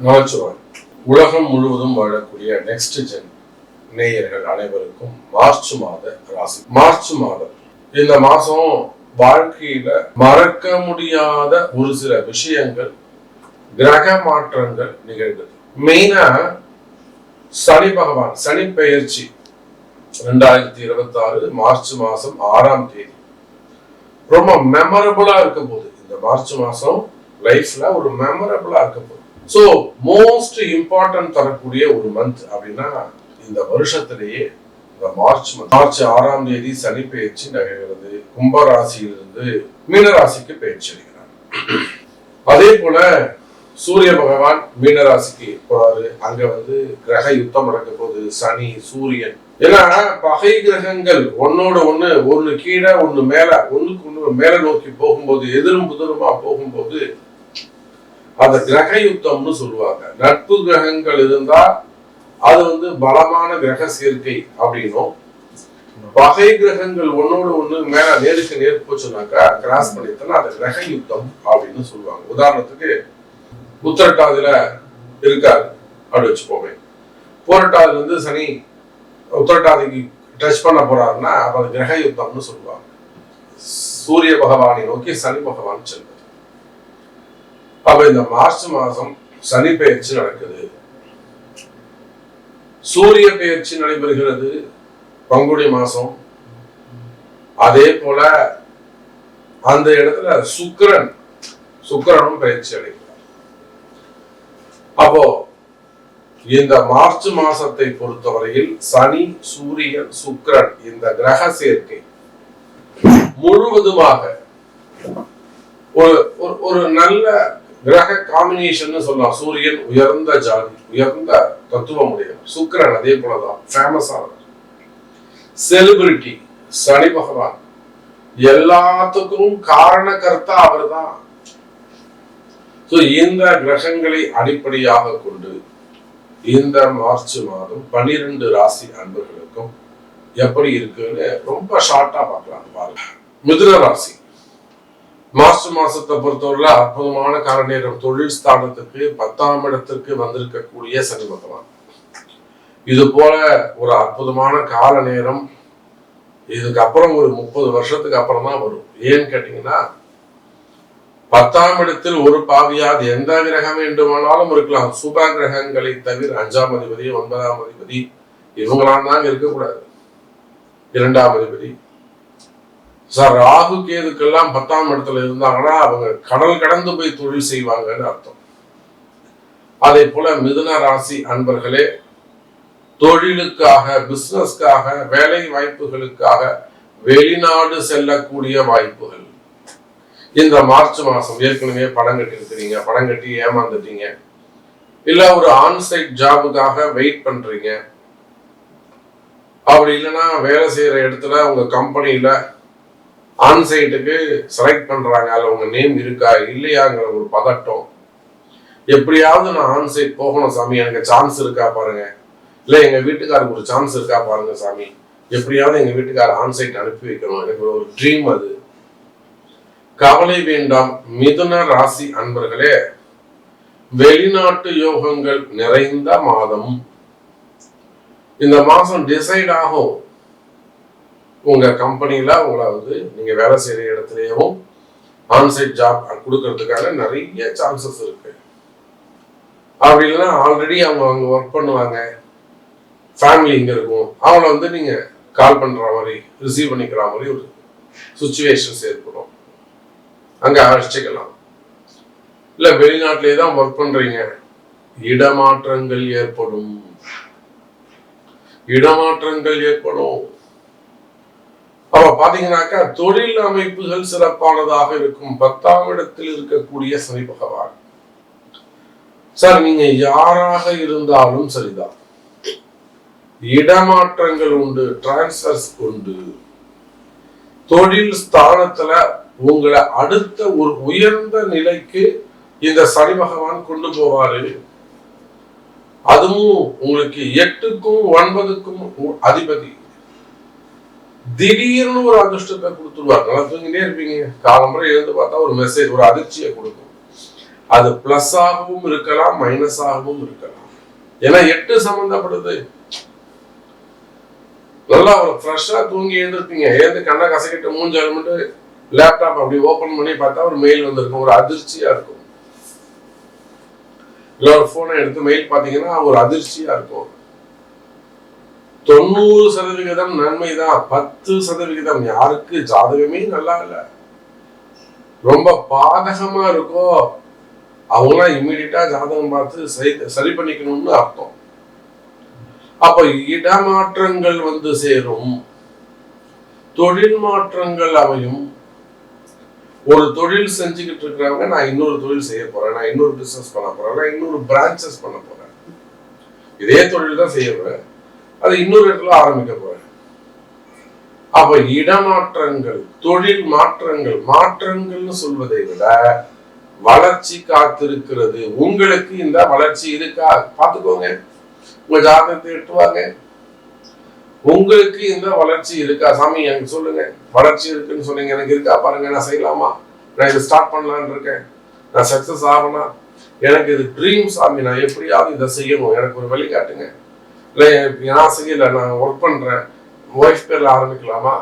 நமச்சிவாய். உலகம் முழுவதும் வாழக்கூடிய நெக்ஸ்ட் ஜென் நேயர்கள் அனைவருக்கும் மார்ச் மாத ராசி. மார்ச் மாதம், இந்த மாசம் வாழ்க்கையில மறக்க முடியாத ஒரு சில விஷயங்கள், கிரக மாற்றங்கள் நிகழ்ந்தது. மெயினா சனி பகவான், சனி பெயர்ச்சி 2026 மார்ச் மாசம் 6ஆம் தேதி ரொம்ப மெமரபிளா இருக்க போகுது. இந்த மார்ச் மாசம் லைஃப்ல ஒரு மெமரபிளா இருக்க போகுது. சோ மோஸ்ட் இம்பார்ட்டன்ட் தரக்கூடிய ஒரு மந்த் அப்படின்னா இந்த வருஷத்திலேயே இந்த மார்ச் 6ஆம் தேதி சனி பெயர்ச்சி நிகழ்கிறது. கும்பராசியிலிருந்து மீனராசிக்கு பெயர்ச்சி அடைகிறார். அதே போல சூரிய பகவான் மீனராசிக்கு போறாரு. அங்க கிரக யுத்தம் நடக்க போகுது. சனி, சூரியன், ஏன்னா பகை கிரகங்கள் ஒன்னோட ஒண்ணு கீழே ஒண்ணு மேல, ஒண்ணுக்கு ஒண்ணு மேல நோக்கி போகும்போது, எதிரும் புதிருமா போகும்போது அந்த கிரக யுத்தம்னு சொல்லுவாங்க. நட்பு கிரகங்கள் இருந்தா அது பலமான கிரக சேர்க்கை அப்படின்னும், பகை கிரகங்கள் ஒன்னோட ஒண்ணு மேல நேருக்கு நேர் போச்சுனாக்கா கிராஸ் பண்ணிட்டோம்னா அது கிரக யுத்தம் அப்படின்னு சொல்லுவாங்க. உதாரணத்துக்கு உத்திரட்டாதியில இருக்காரு அப்படி வச்சுப்போமே. போராட்டாதுல சனி உத்திரட்டாதிக்கு டச் பண்ண போறாருன்னா அப்ப அது கிரக யுத்தம்னு சொல்லுவாங்க. சூரிய பகவானை நோக்கி சனி பகவான் செல்வது. அப்ப இந்த மார்ச் மாசம் சனி பெயர்ச்சி நடக்குது. சூரிய பெயர்ச்சி நடைபெறுகிறது பங்குனி மாசம். அதே போல அந்த இடத்துல சுக்கிரனும் பெயர்ச்சி அடைகிறார். அப்போ இந்த மார்ச் மாசத்தை பொறுத்தவரையில் சனி, சூரியன், சுக்கிரன் இந்த கிரக சேர்க்கை முழுவதுமாக ஒரு நல்ல கிரக காம்பினேஷன் சொல்லலாம். சூரியன் உயர்ந்த ஜாதி, உயர்ந்த தத்துவம் உடையவர். சுக்கிரன் அதே போலதான் ஃபேமஸ் ஆனவர். செலிபிரிட்டி சனி பகவான், எல்லாத்துக்கும் காரணகர்த்தா அவர் தான். இந்த கிரகங்களை அடிப்படையாக கொண்டு இந்த மார்ச் மாதம் 12 ராசி அன்பர்களுக்கும் எப்படி இருக்குன்னு ரொம்ப ஷார்ட்டா பார்க்கலாம் பாருங்க. மிதுன ராசி மார்ச் மாசத்தை பொறுத்தவரை அற்புதமான கால நேரம். தொழில் ஸ்தானத்துக்கு 10ஆம் இடத்திற்கு வந்திருக்கக்கூடிய சனி பகவான். இது போல ஒரு அற்புதமான கால நேரம் இதுக்கப்புறம் ஒரு 30 வருஷத்துக்கு அப்புறம் தான் வரும். ஏன்னு கேட்டீங்கன்னா 10ஆம் இடத்தில் ஒரு பாவியாது எந்த கிரகம் வேண்டுமானாலும் இருக்கலாம். சுப கிரகங்களை தவிர 5ஆம் அதிபதி, 9ஆம் அதிபதி இவங்களாம் தான் இருக்கக்கூடாது. 2ஆம் அதிபதி சார் ராகு கேதுக்கெல்லாம் 10ஆம் இடத்துல இருந்தாங்கன்னா அவங்க கடல் கடந்து போய் தொழில் செய்வாங்கன்னு அர்த்தம். அதே போல மிதுன ராசி அன்பர்களே, தொழிலுக்காக, பிசினஸ்க்காக, வேலை வாய்ப்புகளுக்காக வெளிநாடு செல்லக்கூடிய வாய்ப்புகள் இந்த மார்ச் மாசம். ஏற்கனவே படம் கட்டி இருக்கிறீங்க, படம் கட்டி ஏமாந்துட்டீங்க, இல்ல ஒரு ஆன்சைட் ஜாபுக்காக வெயிட் பண்றீங்க, அப்படி இல்லைன்னா வேலை செய்யற இடத்துல உங்க கம்பெனியில ஆன்சைட்டுக்கு செலக்ட் பண்றாங்க, அதுல உங்க நேம் இருக்கா இல்லையாங்கிற ஒரு பதட்டம். எப்படியாவது நான் ஆன்சைட் போகணும் சாமி, எனக்கு சான்ஸ் இருக்கா பாருங்க, இல்ல எங்க வீட்டுக்காருக்கு ஒரு சான்ஸ் இருக்கா பாருங்க சாமி, எப்படியாவது எங்க வீட்டுக்கார ஆன்சைட் அனுப்பி வைக்கணும், எனக்கு ஒரு ட்ரீம் அது. கவலை வேண்டாம் மிதுன ராசி அன்பர்களே, வெளிநாட்டு யோகங்கள் நிறைந்த மாதம். இந்த மாசம் டிசைட் ஆகும். உங்க கம்பெனில உங்களை நீங்க வேலை செய்யற இடத்துலயும் ஆன்சைட் ஜாப் கொடுக்கறதுக்காக நிறைய சான்சஸ் இருக்கு. அப்படி இல்லைன்னா ஆல்ரெடி அவங்க ஒர்க் பண்ணுவாங்க, ஃபேமிலி இங்க இருக்கும், அவங்கள நீங்க கால் பண்ற மாதிரி, ரிசீவ் பண்ணிக்கிற மாதிரி ஒரு சுச்சுவேஷன்ஸ் ஏற்படும். அங்க அழைச்சிக்கலாம். இல்ல வெளிநாட்டிலே தான் ஒர்க் பண்றீங்க, இடமாற்றங்கள் ஏற்படும். அப்ப பாத்தீங்கன்னாக்கா தொழில் அமைப்புகள் சிறப்பானதாக இருக்கும். 10ஆம் இடத்தில் இருக்கக்கூடிய சனி பகவான். சார் நீங்க யாராக இருந்தாலும் சரிதான், இடமாற்றங்கள் உண்டு, டிரான்ஸ்ஃபர்ஸ் உண்டு. தொழில் ஸ்தானத்துல உங்களை அடுத்த ஒரு உயர்ந்த நிலைக்கு இந்த சனி பகவான் கொண்டு போவாரு. அதுவும் உங்களுக்கு 8க்கும் 9க்கும் அதிபதி. திடீர்னு ஒரு அதிர்ஷ்டத்தை கொடுத்துருவார். நல்லா தூங்கிட்டே இருப்பீங்க, காலம்பரை எழுந்து பார்த்தா ஒரு மெசேஜ், ஒரு அதிர்ச்சியை கொடுக்கும். அது பிளஸ் ஆகவும் இருக்கலாம், மைனஸ் ஆகவும் இருக்கலாம். ஏன்னா 8 சம்பந்தப்படுது. நல்லா ஃப்ரெஷ்ஷா தூங்கி எழுந்திருப்பீங்க, எழுந்து கண்ணை கசக்கிட்டு மூஞ்சாலும் மட்டும் லேப்டாப் அப்படி ஓபன் பண்ணி பார்த்தா ஒரு மெயில் வந்திருக்கும், ஒரு அதிர்ச்சியா இருக்கும். இல்ல ஒரு போனை எடுத்து மெயில் பாத்தீங்கன்னா ஒரு அதிர்ச்சியா இருக்கும். 90% நன்மைதான், 10% யாருக்கு ஜாதகமே நல்லா இல்ல, ரொம்ப பாதகமா இருக்கோ அவங்களாம் இம்மிடியட்டா ஜாதகம் பார்த்து சரி பண்ணிக்கணும்னு அர்த்தம். அப்ப இடமாற்றங்கள் வந்து சேரும், தொழில் மாற்றங்கள் அமையும். ஒரு தொழில் செஞ்சுக்கிட்டு இருக்கிறவங்க நான் இன்னொரு தொழில் செய்ய போறேன், நான் இன்னொரு பிசினஸ் பண்ண போறேன், நான் இன்னொரு பிரான்சஸ் பண்ண போறேன், இதே தொழில் தான் செய்ய போறேன், அது இன்னொரு இடத்துல ஆரம்பிக்க போறேன். அப்ப இடமாற்றங்கள், தொழில் மாற்றங்கள், மாற்றங்கள்னு சொல்வதை விட வளர்ச்சி காத்திருக்கிறது. உங்களுக்கு இந்த வளர்ச்சி இருக்கா பாத்துக்கோங்க, உங்க ஜாதகத்தை எட்டுவாங்க. உங்களுக்கு இந்த வளர்ச்சி இருக்கா சாமி எனக்கு சொல்லுங்க, வளர்ச்சி இருக்குன்னு சொன்னீங்க, எனக்கு இருக்கா பாருங்க, நான் செய்யலாமா, நான் இதை ஸ்டார்ட் பண்ணலான்னு இருக்கேன், நான் சக்சஸ் ஆகணும், எனக்கு இது ட்ரீம் சாமி, நான் எப்படியாவது இதை செய்யணும், எனக்கு ஒரு வழி காட்டுங்க. இல்லை நான் செய்யல, நான் ஒர்க் பண்றேன், ஒய்ஃப் பேர்ல ஆரம்பிக்கலாமா,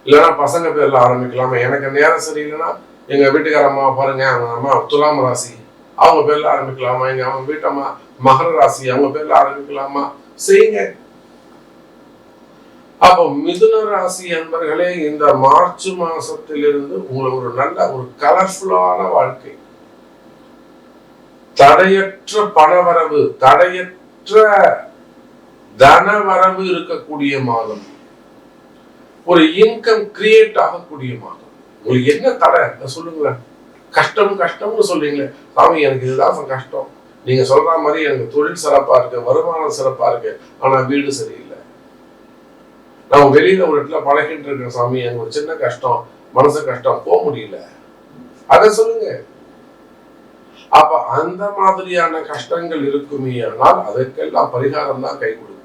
இல்லைன்னா பசங்க பேர்ல ஆரம்பிக்கலாமா, எனக்கு நேரம் சரியில்லைன்னா எங்க வீட்டுக்கார அம்மா பாருங்க, அவங்க அம்மா துலாம் ராசி, அவங்க பேர்ல ஆரம்பிக்கலாமா, எங்க அவங்க வீட்டம்மா மகர ராசி, அவங்க பேர்ல ஆரம்பிக்கலாமா, செய்யுங்க. அப்போ மிதுன ராசி அன்பர்களே, இந்த மார்ச் மாசத்திலிருந்து உங்களுக்கு ஒரு நல்ல ஒரு கலர்ஃபுல்லான வாழ்க்கை, தடையற்ற பணவரவு, தடையற்ற தனவரவு இருக்கக்கூடிய மாதம், ஒரு இன்கம் கிரியேட் ஆகக்கூடிய மாதம். உங்களுக்கு என்ன தடை சொல்லுங்களேன், கஷ்டம் கஷ்டம்னு சொல்றீங்களே சாமி எனக்கு இதுதான் கஷ்டம், நீங்க சொல்ற மாதிரி எனக்கு தொழில் சிறப்பா இருக்கு, வருமானம் சிறப்பா இருக்கு, ஆனா வீடு சரியில்லை, நான் வெளியில ஒரு இடத்துல பழகிட்டு இருக்கேன் சாமி, எனக்கு ஒரு சின்ன கஷ்டம், மனசு கஷ்டம், போக முடியல, அத சொல்லுங்க. அப்ப அந்த மாதிரியான கஷ்டங்கள் இருக்குமே, ஆனால் அதற்கெல்லாம் பரிகாரம் தான் கை கொடுக்கும்.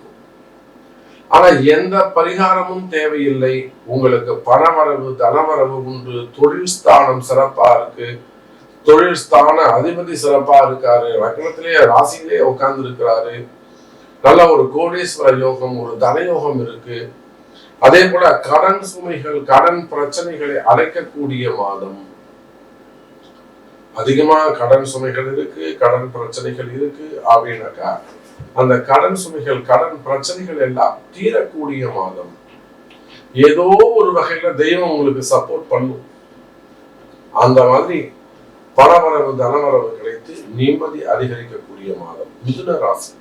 ஆனா எந்த பரிகாரமும் தேவையில்லை, உங்களுக்கு பணவரவு தனவரவு உண்டு, தொழில் ஸ்தானம் சிறப்பா இருக்கு, தொழில் ஸ்தான அதிபதி சிறப்பா இருக்காரு, லக்னத்திலேயே ராசியிலேயே உட்கார்ந்து இருக்கிறாரு, நல்ல ஒரு கோடீஸ்வர யோகம், ஒரு தனயோகம் இருக்கு. அதே போல கடன் சுமைகள், கடன் பிரச்சனைகளை அடைக்கக்கூடிய மாதம். அதிகமா கடன் சுமைகள் இருக்கு, கடன் பிரச்சனைகள் இருக்கு அப்படின்னாக்கா அந்த கடன் சுமைகள், கடன் பிரச்சனைகள் எல்லாம் தீரக்கூடிய மாதம். ஏதோ ஒரு வகையில தெய்வம் உங்களுக்கு சப்போர்ட் பண்ணும். அந்த மாதிரி பணவரவு தனவரவு கிடைத்து நிம்மதி அதிகரிக்கக்கூடிய மாதம் மிதுன ராசி.